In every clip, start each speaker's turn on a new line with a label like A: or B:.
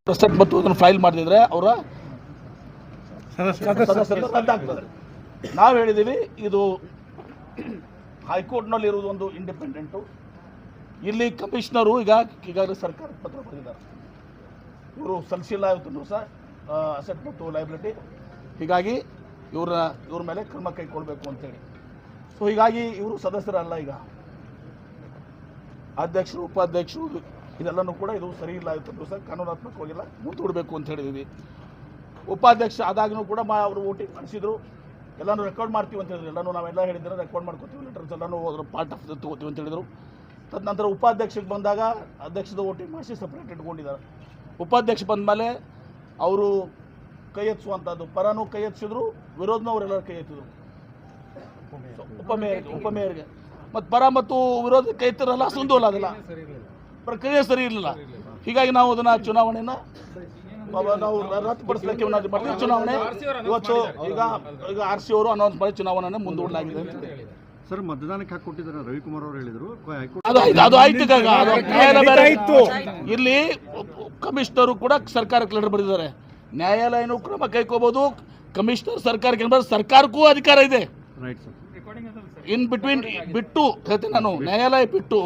A: President ಮತ್ತು ಅದನ್ನು file ಮಾಡಿದ್ರೆ ಅವರ ಸದಸ್ಯರನ್ನು ರದ್ದಾಗ್ತದೆ. ನಾವು ಹೇಳಿದ್ದೀವಿ ಇದು ಹೈಕೋರ್ಟ್ನಲ್ಲಿ ಇರುವುದು ಒಂದು ಇಂಡಿಪೆಂಡೆಂಟು. ಇಲ್ಲಿ ಕಮಿಷನರು ಈಗಾಗಲೇ ಸರ್ಕಾರ ಪತ್ರ ಬರೆದಿದ್ದಾರೆ, ಇವರು ಸಲ್ಲಿಸಿಲ್ಲ ಇವತ್ತು ಸಹ ಅಸೆಟ್ ಮತ್ತು ಲೈಬಿಲಿಟಿ, ಹೀಗಾಗಿ ಇವ್ರ ಮೇಲೆ ಕ್ರಮ ಕೈಗೊಳ್ಳಬೇಕು ಅಂತೇಳಿ. ಸೊ ಹೀಗಾಗಿ ಇವರು ಸದಸ್ಯರಲ್ಲ, ಈಗ ಅಧ್ಯಕ್ಷರು ಉಪಾಧ್ಯಕ್ಷರು ಇದೆಲ್ಲನೂ ಕೂಡ ಇದು ಸರಿ ಇಲ್ಲ ಇವತ್ತು ಸಹ ಕಾನೂನಾತ್ಮಕವಾಗಿಲ್ಲ, ಮುಂದೂಡಬೇಕು ಅಂತ ಹೇಳಿದ್ದೀವಿ. ಉಪಾಧ್ಯಕ್ಷ ಆದಾಗೂ ಕೂಡ ಅವರು ವೋಟಿಂಗ್ ಮಾಡಿಸಿದ್ರು, ಎಲ್ಲನೂ ರೆಕಾರ್ಡ್ ಮಾಡ್ತೀವಿ ಅಂತ ಹೇಳಿದ್ರು, ಎಲ್ಲನೂ ನಾವೆಲ್ಲ ಹೇಳಿದ್ರೆ ರೆಕಾರ್ಡ್ ಮಾಡ್ಕೊತೀವಿ, ಲೆಟರ್ಸ್ ಎಲ್ಲನೂ ಅದರ ಪಾರ್ಟ್ ಆಫ್ ತಗೋತೀವಿ ಅಂತ ಹೇಳಿದರು. ತದನಂತರ ಉಪಾಧ್ಯಕ್ಷಕ್ಕೆ ಬಂದಾಗ ಅಧ್ಯಕ್ಷದ ವೋಟಿಂಗ್ ಮಾಡಿಸಿ ಸಪ್ರೇಟ್ ಇಟ್ಕೊಂಡಿದ್ದಾರೆ. ಉಪಾಧ್ಯಕ್ಷ ಬಂದ ಮೇಲೆ ಅವರು ಕೈ ಎತ್ತಿಸುವಂಥದ್ದು, ಪರನೂ ಕೈ ಎತ್ತಿಸಿದ್ರು, ವಿರೋಧನೂ ಅವರೆಲ್ಲರೂ ಕೈ ಎತ್ತಿದ್ರು. ಉಪಮೇಯರ್ಗೆ ಮತ್ತು ಪರ ಮತ್ತು ವಿರೋಧ ಕೈ ಎತ್ತಿರಲ್ಲ, ಅಸಂದೋಲ ಆಗಲ್ಲ, ಪ್ರಕ್ರಿಯೆ ಸರಿ ಇರಲಿಲ್ಲ. ಹೀಗಾಗಿ ನಾವು ಅದನ್ನು ಚುನಾವಣೆಯನ್ನು ನಾವು ರದ್ದುಪಡಿಸಲಿಕ್ಕೆ ಮಾಡ್ತೀವಿ. ಚುನಾವಣೆ ಇವತ್ತು ಈಗ RC ಅವರು ಅನೌನ್ಸ್ ಮಾಡಿ ಚುನಾವಣೆಯನ್ನು ಮುಂದೂಡಲಾಗಿದೆ ಅಂತ ಹೇಳಿ
B: ಸರ್. ಮತದಾನಕ್ಕೆ ಹಾಕಿಕೊಟ್ಟಿದ್ದಾರೆ ರವಿಕುಮಾರ್ ಅವರು ಹೇಳಿದ್ರು.
A: ಅದು ಆಯ್ತು. ಇಲ್ಲಿ ಕಮಿಷನರು ಕೂಡ ಸರ್ಕಾರಕ್ಕೆ ಲೆಟರ್ ಬರೆದಿದ್ದಾರೆ, ನ್ಯಾಯಾಲಯನೂ ಕ್ರಮ ಕೈಗೊಳ್ಬಹುದು, ಕಮಿಷನರ್ ಸರ್ಕಾರಕ್ಕೆ ಸರ್ಕಾರಕ್ಕೂ ಅಧಿಕಾರ ಇದೆ. ಇನ್ ಬಿಟ್ವೀನ್ ಬಿಟ್ಟು ಹೇಳ್ತೀನಿ ನಾನು, ನ್ಯಾಯಾಲಯ ಬಿಟ್ಟು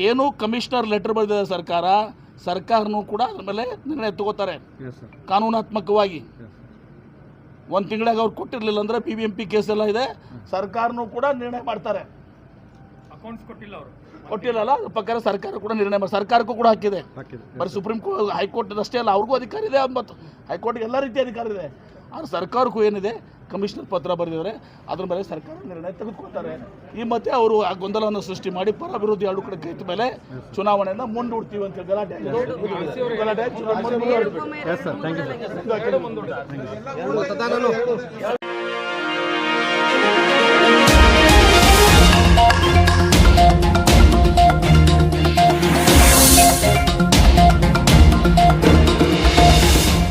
A: ಏನು ಕಮಿಷನರ್ ಲೆಟರ್ ಬರೆದಿದೆ ಸರ್ಕಾರನೂ ಕೂಡ ಅದ್ರ ಮೇಲೆ ನಿರ್ಣಯ ತಗೋತಾರೆ ಕಾನೂನಾತ್ಮಕವಾಗಿ. ಒಂದು ತಿಂಗಳಿಗೆ ಅವ್ರು ಕೊಟ್ಟಿರಲಿಲ್ಲ ಅಂದರೆ BBMP ಕೇಸ್ ಎಲ್ಲ ಇದೆ, ಸರ್ಕಾರನೂ ಕೂಡ ನಿರ್ಣಯ ಮಾಡ್ತಾರೆ. ಕೊಟ್ಟಿಲ್ಲಲ್ಲ, ಅದ್ರ ಪ್ರಕಾರ ಸರ್ಕಾರ ಕೂಡ ನಿರ್ಣಯ ಮಾಡಿ, ಸರ್ಕಾರಕ್ಕೂ ಕೂಡ ಹಾಕಿದೆ. ಬರೀ ಸುಪ್ರೀಂ ಕೋರ್ಟ್ ಹೈಕೋರ್ಟ್ ಅಷ್ಟೇ ಅಲ್ಲ, ಅವ್ರಿಗೂ ಅಧಿಕಾರ ಇದೆ, ಮತ್ತು ಹೈಕೋರ್ಟ್ಗೆ ಎಲ್ಲ ರೀತಿಯ ಅಧಿಕಾರ ಇದೆ. ಆದರೆ ಸರ್ಕಾರಕ್ಕೂ ಏನಿದೆ, ಕಮಿಷನರ್ ಪತ್ರ ಬರೆದಿದ್ದಾರೆ, ಅದ್ರ ಮೇಲೆ ಸರ್ಕಾರ ನಿರ್ಣಯ ತೆಗೆದುಕೊಳ್ತಾರೆ. ಈ ಮತ್ತೆ ಅವರು ಆ ಗೊಂದಲವನ್ನು ಸೃಷ್ಟಿ ಮಾಡಿ ಪರ ವಿರೋಧಿ ಎರಡು ಕಡೆ ಕೈತ ಮೇಲೆ ಚುನಾವಣೆಯನ್ನು ಮುಂದೂಡ್ತೀವಿ ಅಂತ ಗಲಾಟೆ